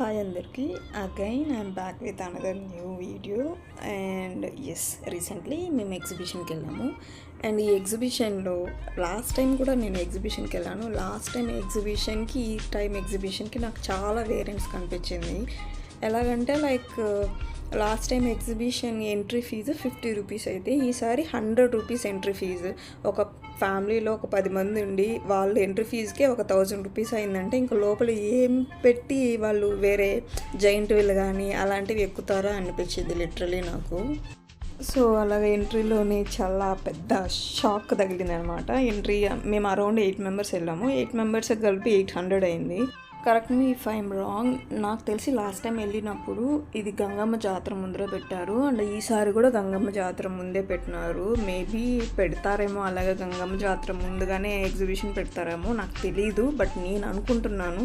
Hi అందరికీ, again I'm back with another new video. And yes, recently మేము ఎగ్జిబిషన్కి వెళ్ళాము. అండ్ ఈ ఎగ్జిబిషన్లో లాస్ట్ టైం కూడా నేను ఎగ్జిబిషన్కి వెళ్ళాను. లాస్ట్ టైం ఎగ్జిబిషన్కి ఈ టైం ఎగ్జిబిషన్కి నాకు చాలా వేరియంట్స్ కనిపించింది. ఎలాగంటే last time exhibition entry fee 50 rupees అయితే ఈసారి 100 రూపీస్ ఎంట్రీ ఫీజు. ఒక ఫ్యామిలీలో ఒక 10 మంది ఉండి వాళ్ళు ఎంట్రీ ఫీజుకే ఒక 1000 రూపీస్ అయిందంటే ఇంకా లోపల ఏం పెట్టి వాళ్ళు వేరే జైంట్ వీల్ కానీ అలాంటివి ఎక్కుతారా అనిపించింది లిటరలీ నాకు. సో అలాగే ఎంట్రీలోనే చాలా పెద్ద షాక్ తగిలింది అనమాట. ఎంట్రీ మేము అరౌండ్ 8 మెంబర్స్ వెళ్ళాము. 8 మెంబర్స్ కలిపి 800 అయింది. Correct me if I'm wrong. నాకు తెలిసి లాస్ట్ టైం వెళ్ళినప్పుడు ఇది గంగమ్మ జాతర ముందర పెట్టారు. అండ్ ఈసారి కూడా గంగమ్మ జాతర ముందే పెట్టినారు. మేబీ పెడతారేమో, అలాగే గంగమ్మ జాతర ముందుగానే ఎగ్జిబిషన్ పెడతారేమో, నాకు తెలీదు. బట్ నేను అనుకుంటున్నాను.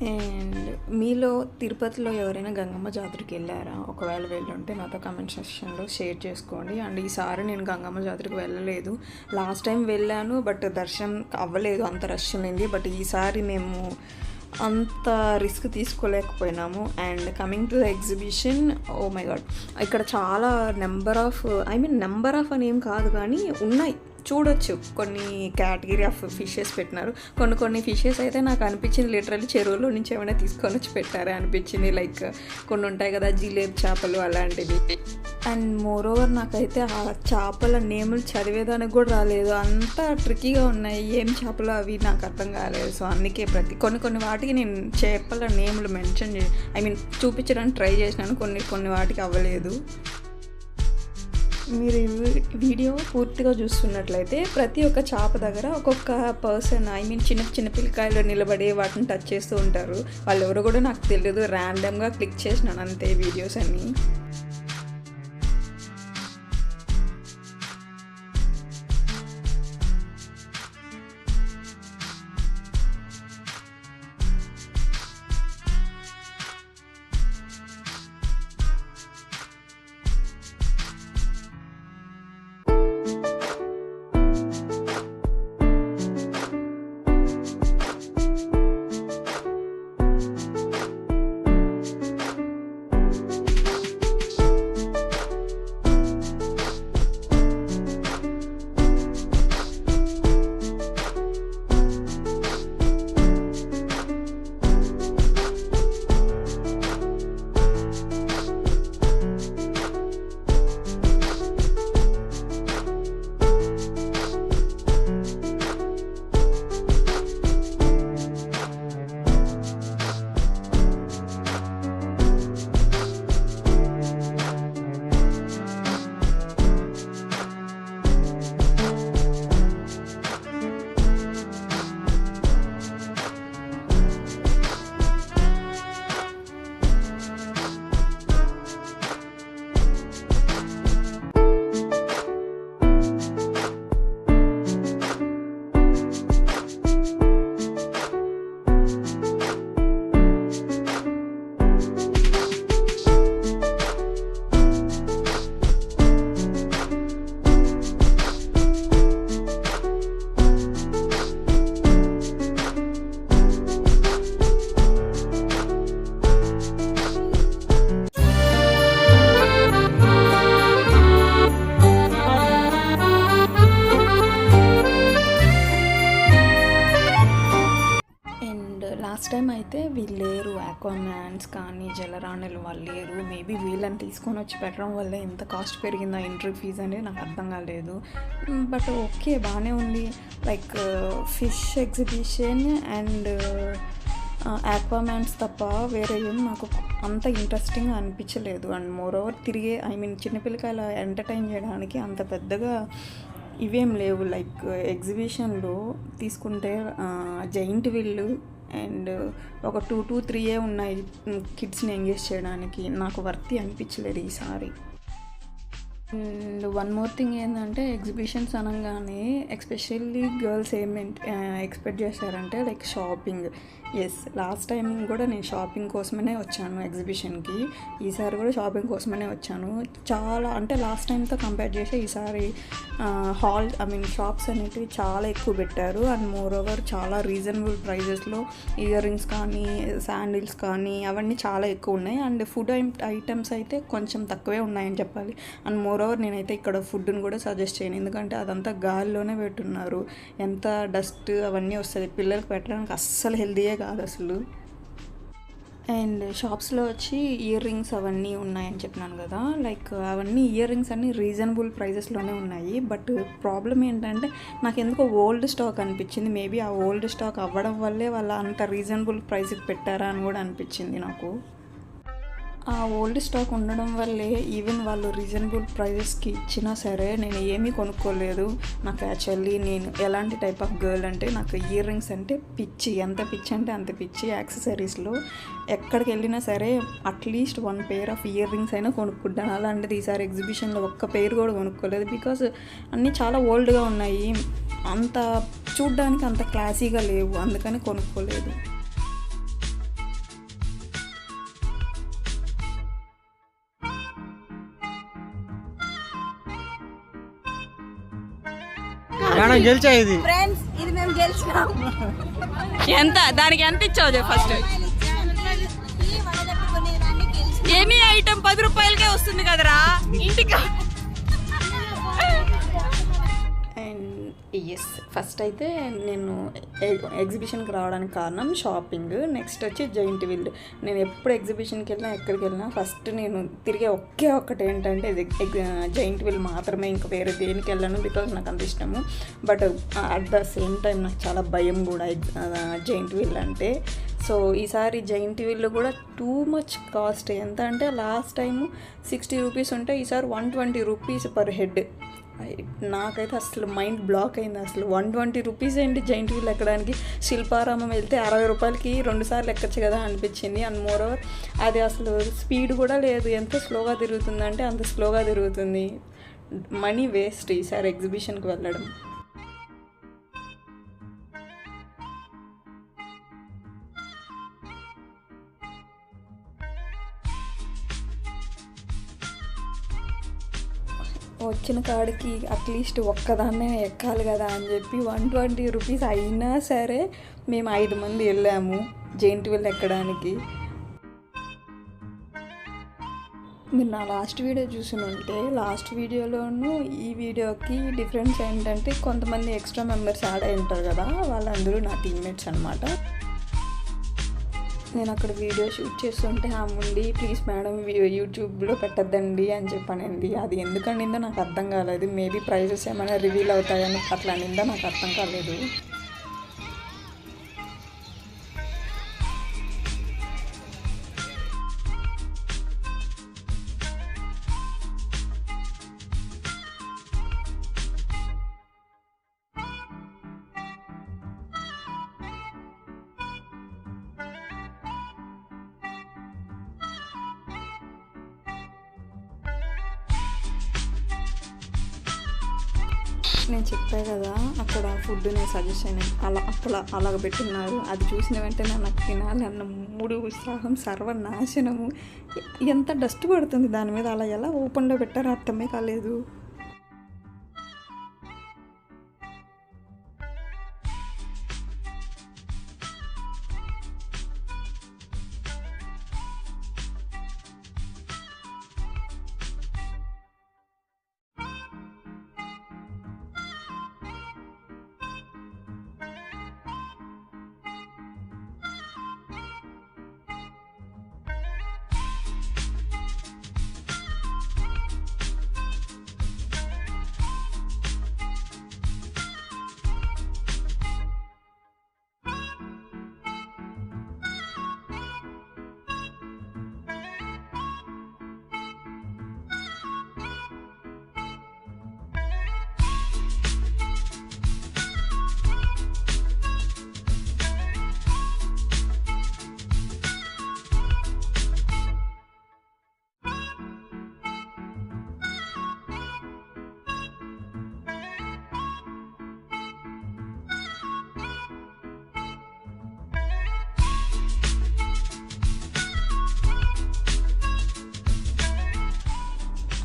అండ్ మీలో తిరుపతిలో ఎవరైనా గంగమ్మ జాతరకి వెళ్ళారా? ఒకవేళ వెళ్ళుంటే నాతో కామెంట్ సెక్షన్లో షేర్ చేసుకోండి. అండ్ ఈసారి నేను గంగమ్మ జాతరకి వెళ్ళలేదు. లాస్ట్ టైం వెళ్ళాను బట్ దర్శనం అవ్వలేదు, అంత రష్ ఉంది. బట్ ఈసారి మేము అంత రిస్క్ తీసుకోలేకపోయినాము. And coming to the exhibition, oh my God, ఇక్కడ చాలా నెంబర్ ఆఫ్ అని ఏం కాదు కానీ ఉన్నాయి, చూడొచ్చు. కొన్ని కేటగిరీ ఆఫ్ ఫిషెస్ పెట్టినారు. కొన్ని ఫిషెస్ అయితే నాకు అనిపించింది లిటరల్లీ చెరువులో నుంచి ఏమైనా తీసుకొని వచ్చి పెట్టారే అనిపించింది. కొన్ని ఉంటాయి కదా జిలేబీ చేపలు అలాంటివి. అండ్ మోర్ ఓవర్ నాకైతే ఆ చేపల నేములు చదివేదానికి కూడా రాలేదు, అంత ట్రిక్కీగా ఉన్నాయి. ఏం చేపలు అవి నాకు అర్థం కాలేదు. సో అందుకే కొన్ని వాటికి నేను చేపల నేములు చూపించడానికి ట్రై చేసినాను. కొన్ని వాటికి అవ్వలేదు. మీరు వీడియో పూర్తిగా చూస్తున్నట్లయితే ప్రతి ఒక్క చేప దగ్గర ఒక్కొక్క పర్సన్ చిన్న పిల్లకాయలు నిలబడి వాటిని టచ్ చేస్తూ ఉంటారు. వాళ్ళు ఎవరో కూడా నాకు తెలియదు, ర్యాండమ్గా క్లిక్ చేసినాను అంతే వీడియోస్ అన్నీ. లాస్ట్ టైం అయితే వీళ్ళు లేరు, ఆక్వామ్యాన్స్ కానీ జలరాణులు వాళ్ళు లేరు. మేబీ వీళ్ళని తీసుకొని వచ్చి పెట్టడం వల్ల ఎంత కాస్ట్ పెరిగిందో ఎంట్రీ ఫీజు అనేది నాకు అర్థం కాలేదు. బట్ ఓకే, బాగానే ఉంది. ఫిష్ ఎగ్జిబిషన్ అండ్ ఆక్వామ్యాన్స్ తప్ప వేరే ఏం నాకు అంత ఇంట్రెస్టింగ్గా అనిపించలేదు. అండ్ మోర్ ఓవర్ చిన్నపిల్లకాయల ఎంటర్టైన్ చేయడానికి అంత పెద్దగా ఇవేం లేవు. ఎగ్జిబిషన్లో తీసుకుంటే జైంట్ వీళ్ళు అండ్ ఒక 2 to 3 ఉన్నాయి కిడ్స్ని ఎంగేజ్ చేయడానికి. నాకు వర్తి అనిపించలేదు ఈసారి. అండ్ వన్ మోర్ థింగ్ ఏంటంటే ఎగ్జిబిషన్స్ అనగానే ఎస్పెషల్లీ గర్ల్స్ ఏమి ఎక్స్పెక్ట్ చేశారంటే like shopping. Yes, last time కూడా నేను షాపింగ్ కోసమే వచ్చాను ఎగ్జిబిషన్కి. ఈసారి కూడా షాపింగ్ కోసమే వచ్చాను. చాలా అంటే లాస్ట్ టైంతో కంపేర్ చేసి ఈసారి షాప్స్ అనేటివి చాలా ఎక్కువ పెట్టారు. అండ్ మోర్ ఓవర్ చాలా రీజనబుల్ ప్రైజెస్లో ఇయర్ రింగ్స్ కానీ శాండిల్స్ కానీ అవన్నీ చాలా ఎక్కువ ఉన్నాయి. అండ్ ఫుడ్ ఐటమ్స్ అయితే కొంచెం తక్కువే ఉన్నాయని చెప్పాలి. అండ్ మోర్ ఓవర్ నేనైతే ఇక్కడ ఫుడ్ని కూడా సజెస్ట్ చేయను, ఎందుకంటే అదంతా గాలిలోనే పెట్టున్నారు. ఎంత డస్ట్ అవన్నీ వస్తుంది, పిల్లలకి పెట్టడానికి అస్సలు హెల్తీయే కాదు అసలు. అండ్ షాప్స్లో వచ్చి ఇయర్ రింగ్స్ అవన్నీ ఉన్నాయని చెప్పినాను కదా, లైక్ అవన్నీ ఇయర్ రింగ్స్ అన్నీ రీజనబుల్ ప్రైజెస్లోనే ఉన్నాయి. బట్ ప్రాబ్లం ఏంటంటే నాకు ఎందుకో ఓల్డ్ స్టాక్ అనిపించింది. మేబీ ఆ ఓల్డ్ స్టాక్ అవ్వడం వల్లే వాళ్ళ అంత రీజనబుల్ ప్రైస్కి పెట్టారా అని కూడా అనిపించింది నాకు. ఆ ఓల్డ్ స్టాక్ ఉండడం వల్లే ఈవెన్ వాళ్ళు రీజనబుల్ ప్రైజెస్కి ఇచ్చినా సరే నేను ఏమీ కొనుక్కోలేదు. నాకు యాక్చువల్లీ నేను ఎలాంటి టైప్ ఆఫ్ గర్ల్ అంటే నాకు ఇయర్ రింగ్స్ అంటే పిచ్చి, ఎంత పిచ్చి అంటే అంత పిచ్చి. యాక్సెసరీస్లో ఎక్కడికి వెళ్ళినా సరే at least 1 pair of ear rings అయినా కొనుక్కుంటాను. అలాంటిది ఈసారి ఎగ్జిబిషన్లో ఒక్క పేర్ కూడా కొనుక్కోలేదు. బికాజ్ అన్నీ చాలా ఓల్డ్గా ఉన్నాయి, అంత చూడ్డానికి అంత క్లాసీగా లేవు, అందుకని కొనుక్కోలేదు. గెలిచా ఇది ఫ్రెండ్స్, ఇది మేము గెలిచినాం. ఎంత దానికి ఎంత ఇచ్చావు ఫస్ట్? ఎనీ ఐటమ్ 10 రూపాయలకే వస్తుంది కదరా ఇంటికి. ఎస్, ఫస్ట్ అయితే నేను ఎగ్జిబిషన్కి రావడానికి కారణం షాపింగ్. నెక్స్ట్ వచ్చి జైంట్ వీల్. నేను ఎప్పుడు ఎగ్జిబిషన్కి వెళ్ళినా ఎక్కడికి వెళ్ళినా ఫస్ట్ నేను తిరిగే ఒక్కటి ఏంటంటే జైంట్ వీల్ మాత్రమే, ఇంకా వేరే దేనికి వెళ్ళను. బికాజ్ నాకు అంత ఇష్టము. But at the same time నాకు చాలా భయం కూడా జైంట్ వీల్ అంటే. సో ఈసారి జైంట్ వీల్ కూడా టూ మచ్ కాస్ట్. ఎంత అంటే లాస్ట్ టైము 60 రూపీస్ ఉంటే ఈసారి 120 రూపీస్ పర్ హెడ్. నాకైతే అసలు మైండ్ బ్లాక్ అయింది. అసలు 120 రూపీస్ ఏంటి జైంట్ వీల్ ఎక్కడానికి? శిల్పారామం వెళ్తే 60 రూపాయలకి 2 సార్లు ఎక్కచ్చు కదా అనిపించింది. అండ్ మోర్ ఓవర్ అది అసలు స్పీడ్ కూడా లేదు, ఎంత స్లోగా తిరుగుతుందంటే అంత స్లోగా తిరుగుతుంది. మనీ వేస్ట్ ఈసారి ఎగ్జిబిషన్కి వెళ్ళడం. వచ్చిన కాడికి అట్లీస్ట్ ఒక్కదాన్నే ఎక్కాలి కదా అని చెప్పి 120 రూపీస్ అయినా సరే మేము 5 మంది వెళ్ళాము జైంట్ వీల్ ఎక్కడానికి. మీరు నా లాస్ట్ వీడియో చూసుంటే లాస్ట్ వీడియోలోనూ ఈ వీడియోకి డిఫరెన్స్ ఏంటంటే కొంతమంది ఎక్స్ట్రా మెంబర్స్ యాడ్ అయి ఉంటారు కదా, వాళ్ళందరూ నా టీమ్మేట్స్ అనమాట. నేను అక్కడ వీడియో షూట్ చేస్తుంటే ఆ ముండి ప్లీజ్ మేడం యూట్యూబ్లో పెట్టద్దండి అని చెప్పానండి. అది ఎందుకనిందో నాకు అర్థం కాలేదు. మేబీ ప్రైజెస్ ఏమైనా రివీల్ అవుతాయని అట్లా అనిందో నాకు అర్థం కాలేదు. నేను చెప్పా కదా అక్కడ ఫుడ్ నేను సజెస్ట్ అయినా అలాగ పెట్టున్నారు. అది చూసిన వెంటనే నాకు తినాలి అన్న మూడు ఉత్సాహం సర్వనాశనము. ఎంత డస్ట్ పడుతుంది దాని మీద, అలా ఎలా ఓపెన్లో పెట్టారో అర్థమే కాలేదు.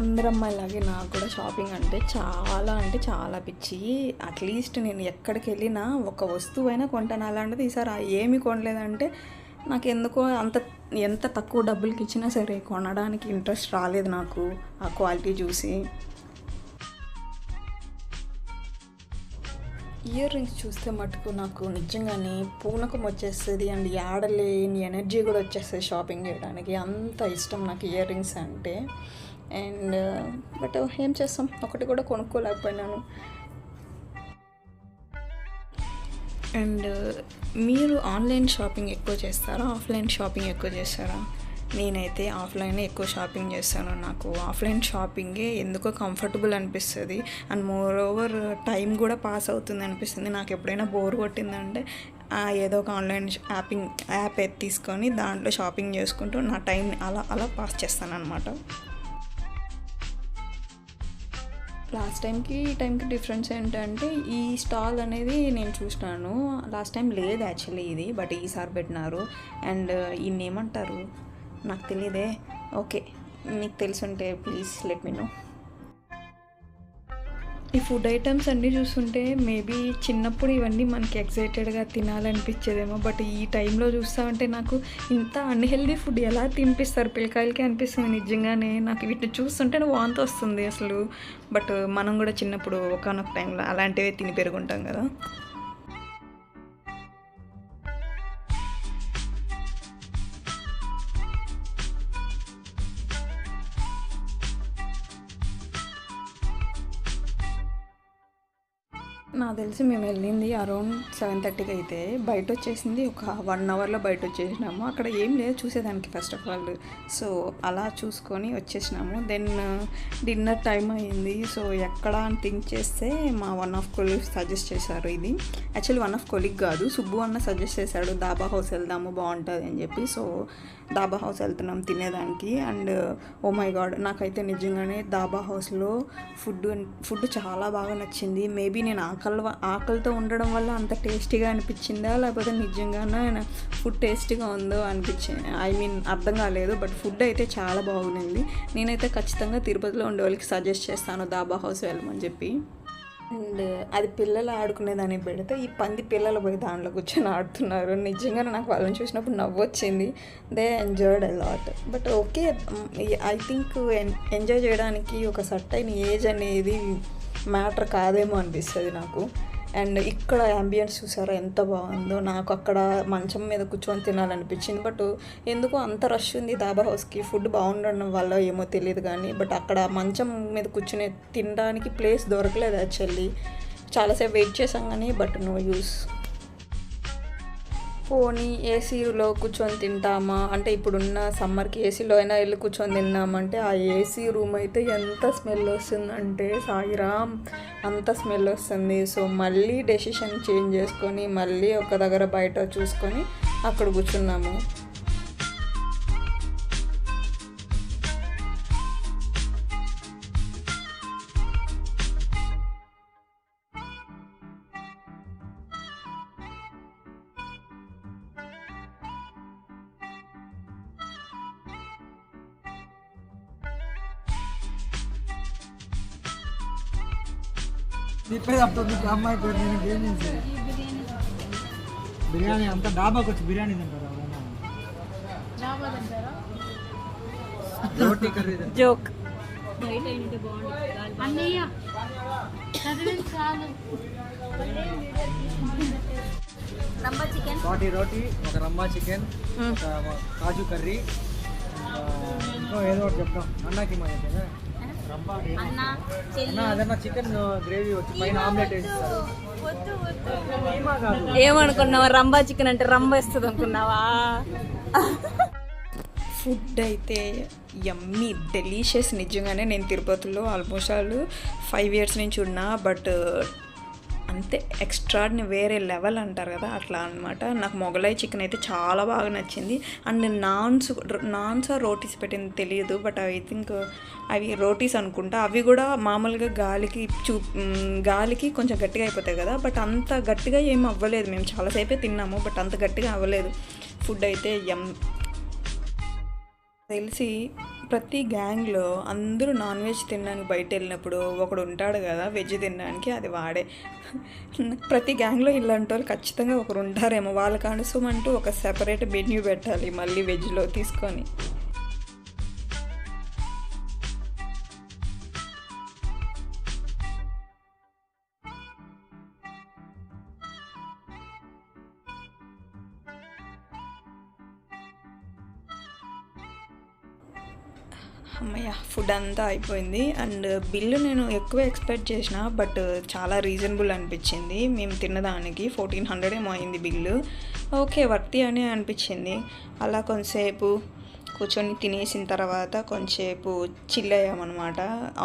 అందరం అమ్మాయిలాగే నాకు కూడా షాపింగ్ అంటే చాలా పిచ్చి. అట్లీస్ట్ నేను ఎక్కడికి వెళ్ళినా ఒక వస్తువైనా కొంటాను. అలాంటిది ఈసారి ఏమి కొనలేదంటే నాకు ఎందుకో ఎంత తక్కువ డబ్బులకి ఇచ్చినా సరే కొనడానికి ఇంట్రెస్ట్ రాలేదు నాకు ఆ క్వాలిటీ చూసి. ఇయర్ రింగ్స్ చూస్తే మటుకు నాకు నిజంగానే పూనకం వచ్చేస్తుంది అండ్ ఆడలేని ఎనర్జీ కూడా వచ్చేస్తుంది షాపింగ్ చేయడానికి. అంత ఇష్టం నాకు ఇయర్ రింగ్స్ అంటే. అండ్ బట్ ఏం చేస్తాం, ఒకటి కూడా కొనుక్కోలేకపోయినాను. అండ్ మీరు ఆన్లైన్ షాపింగ్ ఎక్కువ చేస్తారా, ఆఫ్లైన్ షాపింగ్ ఎక్కువ చేస్తారా? నేనైతే ఆఫ్లైనే ఎక్కువ షాపింగ్ చేస్తాను. నాకు ఆఫ్లైన్ షాపింగే ఎందుకో కంఫర్టబుల్ అనిపిస్తుంది అండ్ మోర్ ఓవర్ టైం కూడా పాస్ అవుతుంది అనిపిస్తుంది. నాకు ఎప్పుడైనా బోర్ కొట్టిందంటే ఏదో ఒక ఆన్లైన్ యాప్ తీసుకొని దాంట్లో షాపింగ్ చేసుకుంటూ నా టైం అలా పాస్ చేస్తాను అనమాట. లాస్ట్ టైంకి ఈ టైంకి డిఫరెన్స్ ఏంటంటే ఈ స్టాల్ అనేది నేను చూసినాను. లాస్ట్ టైం లేదు యాక్చువల్లీ ఇది, బట్ ఈసారి పెట్టినారు. అండ్ ఈయన ఏమంటారు నాకు తెలియదే. ఓకే, మీకు తెలుసుంటే ప్లీజ్ లెట్ మీ నో. ఈ ఫుడ్ ఐటమ్స్ అన్నీ చూస్తుంటే మేబీ చిన్నప్పుడు ఇవన్నీ మనకి ఎక్సైటెడ్గా తినాలనిపించేదేమో, బట్ ఈ టైంలో చూస్తామంటే నాకు ఇంత అన్హెల్దీ ఫుడ్ ఎలా తినిపిస్తారు పిల్లకాయలకి అనిపిస్తుంది నిజంగానే. నాకు వీటిని చూస్తుంటే వాంతి వస్తుంది అసలు. బట్ మనం కూడా చిన్నప్పుడు ఒకనొక టైంలో అలాంటివే తిని పెరుగుంటాం కదా. నాకు తెలిసి మేము వెళ్ళింది అరౌండ్ 7:30కి అయితే బయట వచ్చేసింది ఒక 1 అవర్లో బయట వచ్చేసినాము. అక్కడ ఏం లేదు చూసేదానికి ఫస్ట్ ఆఫ్ ఆల్. సో అలా చూసుకొని వచ్చేసినాము. దెన్ డిన్నర్ టైం అయింది. సో ఎక్కడ అని థింక్ చేస్తే మా వన్ ఆఫ్ కొలీగ్ సజెస్ట్ చేశారు. ఇది యాక్చువల్లీ వన్ ఆఫ్ కొలీగ్ కాదు, సుబ్బు అన్న సజెస్ట్ చేశాడు దాబా హౌస్ వెళ్దాము బాగుంటుంది అని చెప్పి. సో దాబా హౌస్ వెళ్తున్నాం తినేదానికి. అండ్ ఓ మై గాడ్, నాకైతే నిజంగానే దాబా హౌస్లో ఫుడ్ చాలా బాగా నచ్చింది. మేబీ నేను ఆకలితో ఉండడం వల్ల అంత టేస్టీగా అనిపించిందా, లేకపోతే నిజంగానే ఫుడ్ టేస్టీగా ఉందో అర్థం కాలేదు. బట్ ఫుడ్ అయితే చాలా బాగుంది. నేనైతే ఖచ్చితంగా తిరుపతిలో ఉండే వాళ్ళకి సజెస్ట్ చేస్తాను దాబా హౌస్ వెళ్ళమని చెప్పి. అండ్ అది పిల్లలు ఆడుకునేదాన్ని పెడితే ఈ పంది పిల్లలు పోయి దాంట్లో కూర్చొని ఆడుతున్నారు. నిజంగా నాకు వాళ్ళని చూసినప్పుడు నవ్వు వచ్చింది. They enjoyed a lot. But okay, I think enjoy చేయడానికి ఒక సర్టైన్ ఏజ్ అనేది మ్యాటర్ కాదేమో అనిపిస్తుంది నాకు. అండ్ ఇక్కడ అంబియన్స్ చూసారా ఎంత బాగుందో. నాకు అక్కడ మంచం మీద కూర్చొని తినాలనిపించింది. బట్ ఎందుకో అంత రష్ ఉంది దాబా హౌస్కి. ఫుడ్ బాగుండడం వల్ల ఏమో తెలియదు కానీ, బట్ అక్కడ మంచం మీద కూర్చొని తినడానికి ప్లేస్ దొరకలేదు యాక్చువల్లీ. చాలాసేపు వెయిట్ చేసాం కానీ బట్ నో యూస్. పోనీ ఏసీలో కూర్చొని తింటామా అంటే, ఇప్పుడున్న సమ్మర్కి ఏసీలో అయినా వెళ్ళి కూర్చొని తిన్నామంటే ఆ ఏసీ రూమ్ అయితే ఎంత స్మెల్ వస్తుందంటే సాయిరామ్, అంత స్మెల్ వస్తుంది. సో మళ్ళీ డెసిషన్ చేంజ్ చేసుకొని మళ్ళీ ఒక దగ్గర బయట చూసుకొని అక్కడ కూర్చున్నాము. చెప్పేది అప్పుడు అమ్మాయి పేరు నేను ఏం చేసేది బిర్యానీ అంతా డాబాకి వచ్చి బిర్యానీ తింటారా రోటీ కర్రీ జోక్. రంబా చికెన్, రోటీ, ఒక రంబా చికెన్, ఒక కాజు కర్రీ, ఇంకో ఏదో ఒకటి చెప్తాం. అన్నకి మా చెప్పేదా అదన్నా చికెన్ గ్రేవీ వచ్చి పైన ఆమ్లెట్ వేస్తారు. ఏమనుకున్నావా? రంబా చికెన్ అంటే రంబా వేస్తుంది అనుకున్నావా? ఫుడ్ అయితే యమ్మీ డెలీషియస్. నిజంగానే నేను తిరుపతిలో ఆల్మోస్ట్ 5 years నుంచి ఉన్నా. బట్ అంతే ఎక్స్ట్రాడిని వేరే లెవెల్ అంటారు కదా, అట్లా అనమాట. నాకు మొగలాయి చికెన్ అయితే చాలా బాగా నచ్చింది. అండ్ నాన్స్ రోటీస్ పెట్టింది తెలియదు, బట్ ఐ థింక్ అవి రోటీస్ అనుకుంటా. అవి కూడా మామూలుగా గాలికి కొంచెం గట్టిగా అయిపోతాయి కదా, బట్ అంత గట్టిగా ఏం అవ్వలేదు. మేము చాలాసేపే తిన్నాము, బట్ అంత గట్టిగా అవ్వలేదు. ఫుడ్ అయితే తెలిసి ప్రతి గ్యాంగ్లో అందరూ నాన్ వెజ్ తినడానికి బయట వెళ్ళినప్పుడు ఒకడు ఉంటాడు కదా వెజ్ తినడానికి, అది వాడే. ప్రతి గ్యాంగ్లో ఇలాంటి వాళ్ళు ఖచ్చితంగా ఒకరు ఉంటారేమో. వాళ్ళకి అనుసమంటూ ఒక సెపరేట్ మెన్యూ పెట్టాలి మళ్ళీ వెజ్లో తీసుకొని. అమ్మయ్య, ఫుడ్ అంతా అయిపోయింది. అండ్ బిల్లు నేను ఎక్కువ ఎక్స్పెక్ట్ చేసిన, బట్ చాలా రీజనబుల్ అనిపించింది. మేము తిన్నదానికి 1400 ఏమో అయింది బిల్లు. ఓకే, వర్తి అని అనిపించింది. అలా కొంతసేపు కూర్చొని తినేసిన తర్వాత కొంచెంసేపు చిల్ అయ్యామన్నమాట.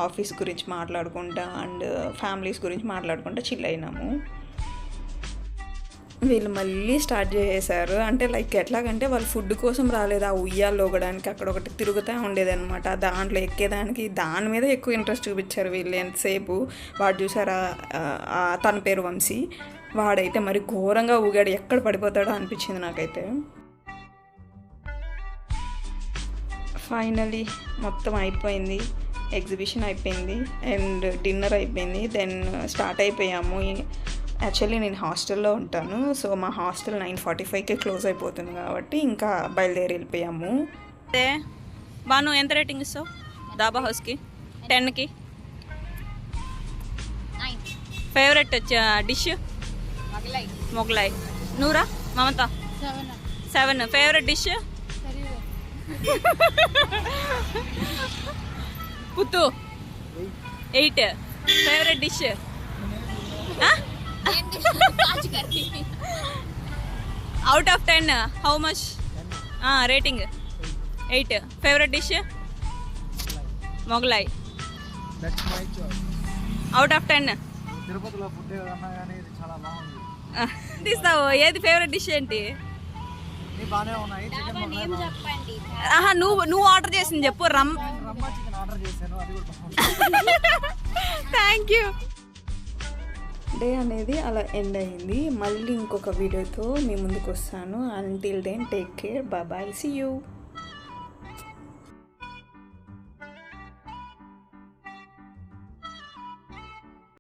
ఆఫీస్ గురించి మాట్లాడుకుంటా అండ్ ఫ్యామిలీస్ గురించి మాట్లాడుకుంటా చిల్ అయినాము. వీళ్ళు మళ్ళీ స్టార్ట్ చేసేసారు. అంటే లైక్ ఎట్లాగంటే వాళ్ళు ఫుడ్ కోసం రాలేదు, ఆ ఉయ్యాలు ఊగడానికి అక్కడ ఒకటి తిరుగుతూ ఉండేదన్నమాట. దాంట్లో ఎక్కేదానికి దాని మీద ఎక్కువ ఇంట్రెస్ట్ చూపించారు వీళ్ళు ఎంతసేపు. వాడు చూసారా, తన పేరు వంశీ, వాడైతే మరి ఘోరంగా ఊగాడు. ఎక్కడ పడిపోతాడో అనిపించింది నాకైతే. ఫైనలీ మొత్తం అయిపోయింది, ఎగ్జిబిషన్ అయిపోయింది అండ్ డిన్నర్ అయిపోయింది. దెన్ స్టార్ట్ అయిపోయాము. యాక్చువల్లీ నేను హాస్టల్లో ఉంటాను, సో మా హాస్టల్ 9:45కే క్లోజ్ అయిపోతుంది కాబట్టి ఇంకా బయలుదేరి వెళ్ళిపోయాము. అదే బాను, ఎంత రేటింగ్ ఇస్తావు దాబా హౌస్కి 10కి? Favourite dish Mughlai. నూరా Mamata? 7. Favourite dish puttu 8. Favourite dish out of 10 how much rating? 8. Favourite dish Mughlai. Out of 10 తిరుపతిలో ఫుడ్ ఏదన్నా కానీ ఇది చాలా బాగుంది. తీస్తావు. ఏది ఫేవరెట్ డిష్ ఏంటి? బాగానే ఉన్నాయి. చికెన్ ఆహా, నువ్వు ఆర్డర్ చేసింది చెప్పు. రమ్మా చికెన్ ఆర్డర్ చేశాను, అది కూడా బాగుంది. Thank you. డే అనేది అలా ఎండ్ అయింది. మళ్ళీ ఇంకొక వీడియోతో మీ ముందుకు వస్తాను. Until then take care, bye, see you.